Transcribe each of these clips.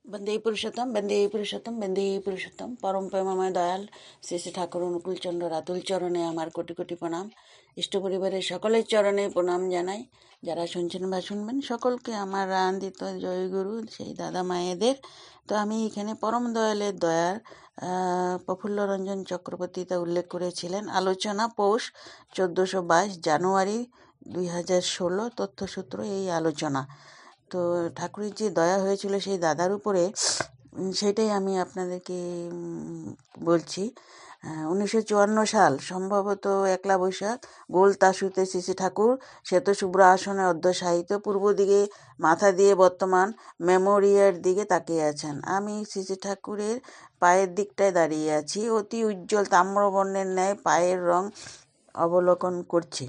বন্দে পুরুষোত্তম বন্দে পুরুষোত্তম পরম প্রেমময় দয়াল শ্রী শ্রী ঠাকুর অনুকূলচন্দ্র রাতুল চরণে আমার কোটি কোটি প্রণাম। ইষ্ট পরিবারের সকলের চরণে প্রণাম জানাই। যারা শুনছেন বা শুনবেন সকলকে আমার আনন্দিত জয় গুরু সেই দাদা মায়েদের। তো আমি এখানে পরম দয়ালের দয়ার প্রফুল্ল রঞ্জন চক্রবর্তী তা উল্লেখ করেছিলেন। আলোচনা পৌষ 1422 জানুয়ারি 2016 তথ্যসূত্র এই আলোচনা। তো ঠাকুরের যে দয়া হয়েছিল সেই দাদার উপরে, সেটাই আমি আপনাদেরকে বলছি। 1954 সাল সম্ভবত 1লা বৈশাখ গোল তাসুতে শ্রী শ্রী ঠাকুর শ্বেত শুভ্র আসনে অধ্যশায়িত, পূর্ব দিকে মাথা দিয়ে বর্তমান মেমোরিয়ার দিকে তাকিয়ে আছেন। আমি শ্রী শ্রী ঠাকুরের পায়ের দিকটায় দাঁড়িয়ে আছি। অতি উজ্জ্বল তাম্রবর্ণের ন্যায় পায়ের রং অবলোকন করছি।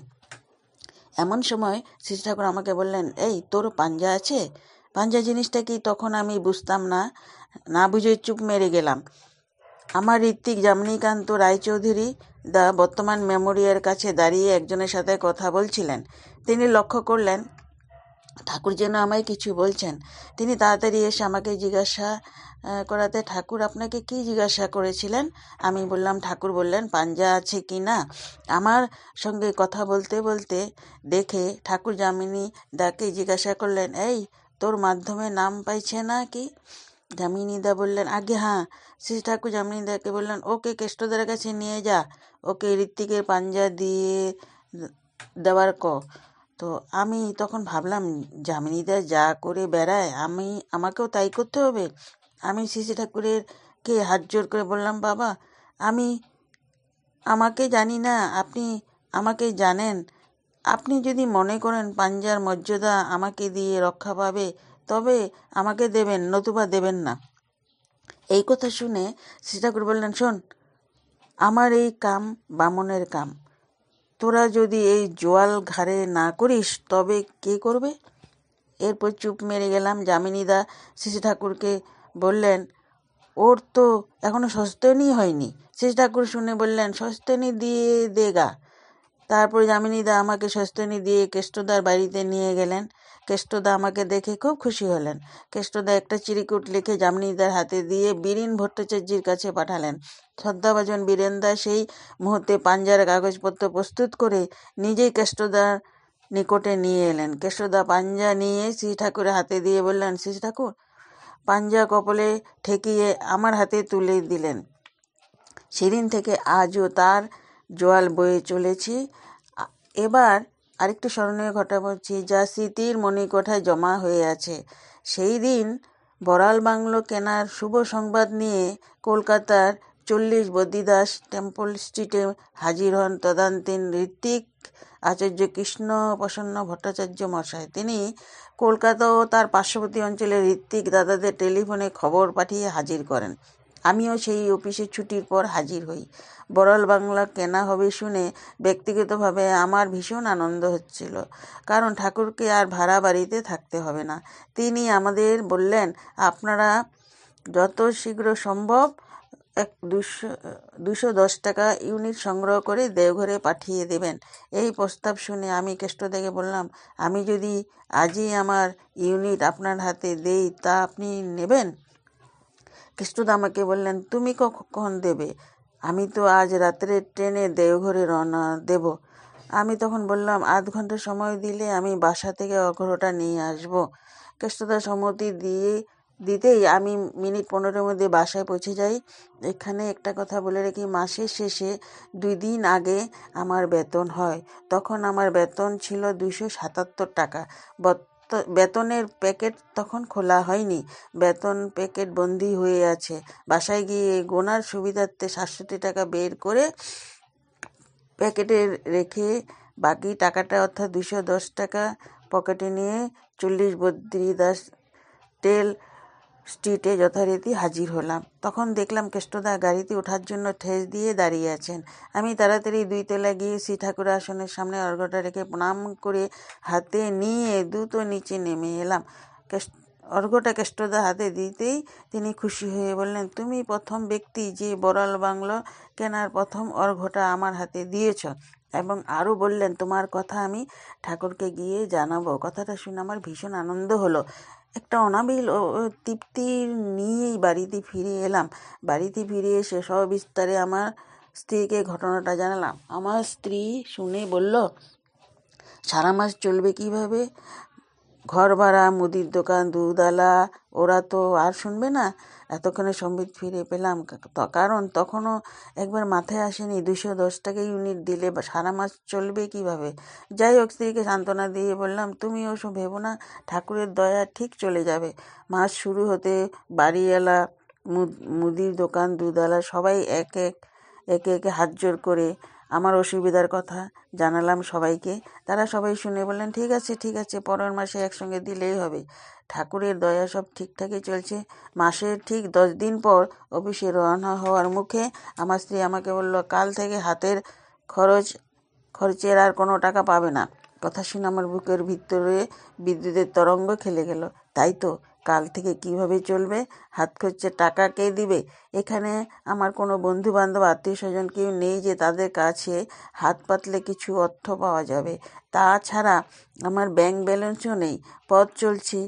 এমন সময় শ্রী ঠাকুর আমাকে বললেন, এই তোর পাঞ্জা আছে? পাঞ্জা জিনিসটা কি তখন আমি বুঝতাম না, না বুঝে চুপ মেরে গেলাম। আমার ঋত্বিক যামিনীকান্ত রায়চৌধুরী দা বর্তমান মেমোরিয়ার কাছে দাঁড়িয়ে একজনের সাথে কথা বলছিলেন। তিনি লক্ষ্য করলেন ঠাকুর যেন আমায় কিছু বলছেন। তিনি তাড়াতাড়ি এসে আমাকে জিজ্ঞাসা করাতে, ঠাকুর আপনাকে কি জিজ্ঞাসা করেছিলেন? আমি বললাম, ঠাকুর বললেন পাঞ্জা আছে কি না। আমার সঙ্গে কথা বলতে বলতে দেখে ঠাকুর যামিনী দাকে জিজ্ঞাসা করলেন, এই তোর মাধ্যমে নাম পাইছে না কি? যামিনীদা বললেন, আগে হ্যাঁ। শ্রী ঠাকুর যামিনীদাকে বললেন, ওকে কেষ্টদার কাছে নিয়ে যা, ওকে ঋত্বিকের পাঞ্জা দিয়ে দেওয়ার ক। তো আমি তখন ভাবলাম, যামিনীদা যা করে বেড়ায় আমাকেও তাই করতে হবে। আমি শ্রী ঠাকুরের কে হাত জোর করে বললাম, বাবা আমাকে জানি না, আপনি আমাকে জানেন। আপনি যদি মনে করেন পাঞ্জার মর্যাদা আমাকে দিয়ে রক্ষা পাবে তবে আমাকে দেবেন, নতুবা দেবেন না। এই কথা শুনে শ্রী ঠাকুর বললেন, শোন, আমার এই কাম বামনের কাম। তোরা যদি এই জোয়াল ঘাড়ে না করিস তবে কে করবে? এরপর চুপ মেরে গেলাম। যামিনীদা শ্রী ঠাকুরকে বললেন, ওর তো এখনো সস্তনী হয়নি। শ্রী ঠাকুর শুনে বললেন, সস্তনী দিয়ে দেগা। তারপর যামিনীদা আমাকে সস্তনী দিয়ে কেষ্টদার বাড়িতে নিয়ে গেলেন। কেষ্টদা আমাকে দেখে খুব খুশি হলেন। কেষ্টদা একটা চিরকুট লিখে যামিনীদার হাতে দিয়ে বীরেন ভট্টাচার্যের কাছে পাঠালেন। শ্রদ্ধাভাজন বীরেনদা সেই মুহূর্তে পাঞ্জার কাগজপত্র প্রস্তুত করে নিজেই কেষ্টদার নিকটে নিয়ে এলেন। কেষ্টদা পাঞ্জা নিয়ে শ্রী ঠাকুরের হাতে দিয়ে বললেন, শ্রী ঠাকুর, পাঞ্জা কপালে ঠেকিয়ে আমার হাতে তুলে দিলেন। সেদিন থেকে আজও তার জোয়াল বয়ে চলেছি। এবার আরেকটু স্মরণীয় ঘটনা বলছি, যা স্মৃতির মণিকোঠায় জমা হয়ে আছে। সেই দিন বড়াল বাংলো কেনার শুভ সংবাদ নিয়ে কলকাতার 40 বদ্রীদাস টেম্পল স্ট্রিটে হাজির হন তদানীন্তন ঋত্বিক আচার্য কৃষ্ণ প্রসন্ন ভট্টাচার্য মশাই। তিনি কলকাতা ও তার পার্শ্ববর্তী অঞ্চলের ঋত্বিক দাদাদের টেলিফোনে খবর পাঠিয়ে হাজির করেন। আমিও সেই অফিসে ছুটির পর হাজির হই। বড়াল বাংলা কেনা হবে শুনে ব্যক্তিগতভাবে আমার ভীষণ আনন্দ হচ্ছিল, কারণ ঠাকুরকে আর ভাড়া বাড়িতে থাকতে হবে না। তিনি আমাদের বললেন, আপনারা যত শীঘ্র সম্ভব 210 টাকা ইউনিট সংগ্রহ করে দেওঘরে পাঠিয়ে দেবেন। এই প্রস্তাব শুনে আমি কেষ্টদাকে বললাম, আমি যদি আজই আমার ইউনিট আপনার হাতে দেই তা আপনি নেবেন? কেষ্টদা আমাকে বললেন, তুমি কখন দেবে? আমি তো আজ রাত্রে ট্রেনে দেওঘরে রওনা দেব। আমি তখন বললাম, আধ ঘন্টা সময় দিলে আমি বাসা থেকে অঘ্রটা নিয়ে আসব। কেষ্টদা সম্মতি দিতেই আমি মিনিট 15-এর মধ্যে বাসায় পৌঁছে যাই। এখানে একটা কথা বলে রাখি, মাসের শেষে 2 দিন আগে আমার বেতন হয়। তখন আমার বেতন ছিল 277 টাকা। বেতনের প্যাকেট তখন খোলা হয়নি, বেতন প্যাকেট বন্দি হয়ে আছে। বাসায় গিয়ে গোনার সুবিধার্থে 67 টাকা বের করে প্যাকেটে রেখে বাকি টাকাটা অর্থাৎ 210 টাকা পকেটে নিয়ে 40 বদ্রীদাস টেল স্ট্রিটে যথারীতি হাজির হলাম। তখন দেখলাম কেষ্টদা গাড়িতে ওঠার জন্য ঠেস দিয়ে দাঁড়িয়ে আছেন। আমি তাড়াতাড়ি 2 তলা গিয়ে শ্রী ঠাকুরের আসনের সামনে অর্ঘ্যটা রেখে প্রণাম করে হাতে নিয়ে দ্রুত নিচে নেমে এলাম। অর্ঘ্যটা কেষ্টদা হাতে দিতেই তিনি খুশি হয়ে বললেন, তুমি প্রথম ব্যক্তি যে বড়াল বাংলো কেনার প্রথম অর্ঘ্যটা আমার হাতে দিয়েছ। এবং আরও বললেন, তোমার কথা আমি ঠাকুরকে গিয়ে জানাবো। কথাটা শুনে আমার ভীষণ আনন্দ হলো। একটা অনাবিল তৃপ্তি নিয়েই বাড়িতে ফিরে এলাম। বাড়িতে ফিরে এসে সবিস্তারে আমার স্ত্রীকে ঘটনাটা জানালাম। আমার স্ত্রী শুনে বলল, সারা মাস চলবে কিভাবে? ঘর ভাড়া, মুদির দোকান, দুধআলা, ওরা তো আর শুনবে না। এতক্ষণে সম্বিত ফিরে পেলাম, কারণ তখনও একবার মাথায় আসেনি 210 টাকা ইউনিট দিলে সারা মাস চলবে কিভাবে। যাই হোক, স্ত্রীকে সান্ত্বনা দিয়ে বললাম, তুমি ওসব ভেবো না, ঠাকুরের দয়া ঠিক চলে যাবে। মাস শুরু হতে বাড়িওয়ালা, মুদির দোকান, দুধআলা সবাই একে একে হাত জোড় করে আমার অসুবিধার কথা জানালাম সবাইকে। তারা সবাই শুনে বললেন, ঠিক আছে, পরের মাসে একসঙ্গে দিলেই হবে। ঠাকুরের দয়া সব ঠিকঠাকই চলছে। মাসের ঠিক 10 দিন পর অফিসে রওনা হওয়ার মুখে আমার স্ত্রী আমাকে বলল, কাল থেকে হাতের খরচের আর কোনো টাকা পাবে না। কথা শুনে আমার বুকের ভিতরে বিদ্যুতের তরঙ্গ খেলে গেল। তাই তো, কাল থেকে কিভাবে চলবে? হাত খরচের টাকা কে দিবে? এখানে আমার কোনো বন্ধু বান্ধব, আত্মীয় স্বজন কেউ নেই যে তাদের কাছে হাত পাতলে কিছু অর্থ পাওয়া যাবে। তাছাড়া আমার ব্যাংক ব্যালেন্সও নেই। পথ চলছি,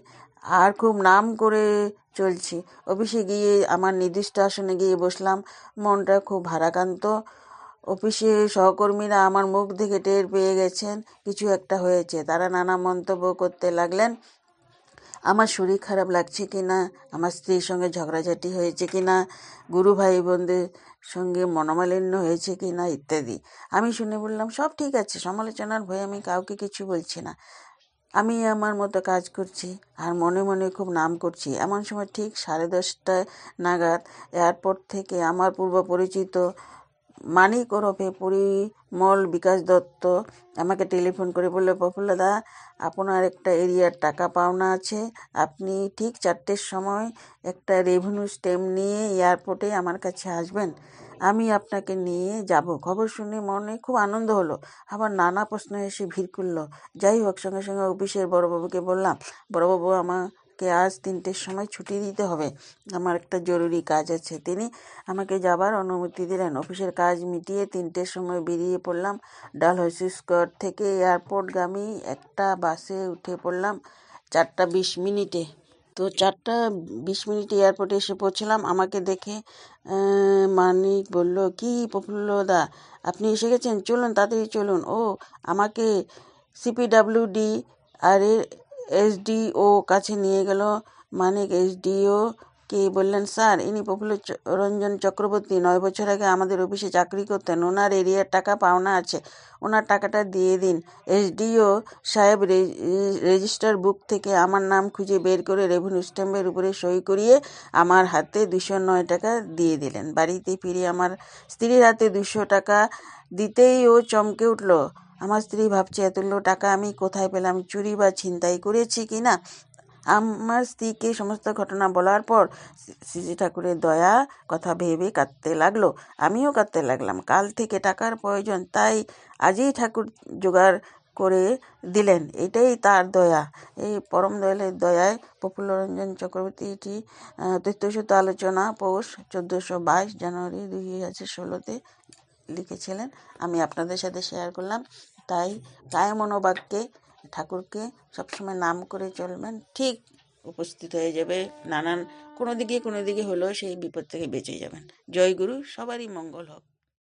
আর খুব নাম করে চলছি। অফিসে গিয়ে আমার নির্দিষ্ট আসনে গিয়ে বসলাম। মনটা খুব ভারাক্রান্ত। অফিসে সহকর্মীরা আমার মুখ দেখে টের পেয়ে গেছেন কিছু একটা হয়েছে। তারা নানা মন্তব্য করতে লাগলেন। আমার শরীর খারাপ লাগছে কি না, আমার স্ত্রীর সঙ্গে ঝগড়াঝাটি হয়েছে কি না, গুরু ভাই বোনদের সঙ্গে মনোমালিন্য হয়েছে কি না ইত্যাদি। আমি শুনে বললাম, সব ঠিক আছে, সমালোচনার ভয়ে আমি কাউকে কিছু বলছি না। আমি আমার মতো কাজ করছি আর মনে মনে খুব নাম করছি। এমন সময় ঠিক 10:30 নাগাদ এয়ারপোর্ট থেকে আমার পূর্ব পরিচিত মানিক ওরফে পরিমল বিকাশ দত্ত আমাকে টেলিফোন করে বলল, প্রফুল্লদা, আপনার একটা এরিয়ার টাকা পাওনা আছে। আপনি ঠিক 4টের সময় একটা রেভিনিউ স্ট্যাম্প নিয়ে এয়ারপোর্টে আমার কাছে আসবেন। আমি আপনাকে নিয়ে যাব। খবর শুনে মনে খুব আনন্দ হলো, আবার নানা প্রশ্ন এসে ভিড় করলো। যাই হোক, সঙ্গে সঙ্গে অফিসের বড়বাবুকে বললাম, বড়বাবু, আমাকে আজ 3টের সময় ছুটি দিতে হবে, আমার একটা জরুরি কাজ আছে। তিনি আমাকে যাবার অনুমতি দিলেন। অফিসের কাজ মিটিয়ে 3টের সময় বেরিয়ে পড়লাম। ডালহৌসি স্কোয়ার থেকে এয়ারপোর্টগামী একটা বাসে উঠে পড়লাম 4:20 তো 4:20 এয়ারপোর্টে এসে পৌঁছলাম। আমাকে দেখে মানিক বলল, কি প্রফুল্লদা, আপনি এসে গেছেন, চলুন তাড়াতাড়ি চলুন। ও আমাকে CPWD আর SDO কাছে নিয়ে গেল। মানিক SDO কে বললেন, স্যার, ইনি প্রফুল্ল রঞ্জন চক্রবর্তী, 9 বছর আগে আমাদের অফিসে চাকরি করতেন। ওনার এরিয়ার টাকা পাওনা আছে, ওনার টাকাটা দিয়ে দিন। SDO সাহেব রেজিস্টার বুক থেকে আমার নাম খুঁজে বের করে রেভিনিউ স্ট্যাম্পের উপরে সই করিয়ে আমার হাতে 209 টাকা দিয়ে দিলেন। বাড়িতে ফিরে আমার স্ত্রীর হাতে 200 টাকা দিতেই ও চমকে উঠল। আমার স্ত্রী ভাবছে, এতগুলো টাকা আমি কোথায় পেলাম, চুরি বা ছিনতাই করেছি কি না। আমার স্ত্রীকে সমস্ত ঘটনা বলার পর শ্রী ঠাকুরের দয়া কথা ভেবে কাঁদতে লাগলো। আমিও কাঁদতে লাগলাম। কাল থেকে টাকার প্রয়োজন, তাই আজই ঠাকুর জোগাড় করে দিলেন। এটাই তার দয়া। এই পরম দয়ালের দয়ায় প্রফুল্লরঞ্জন চক্রবর্তীটি তথ্যসূত্র আলোচনা পৌষ 1422 জানুয়ারি 2016 লিখেছিলেন। আমি আপনাদের সাথে শেয়ার করলাম। তাই কায় মনোবাক্যে ঠাকুরকে সবসময় নাম করে চলবেন, ঠিক উপস্থিত হয়ে যাবে। নানান কোনো দিকে হলেও সেই বিপদ থেকে বেঁচে যাবেন। জয় গুরু, সবারই মঙ্গল হোক।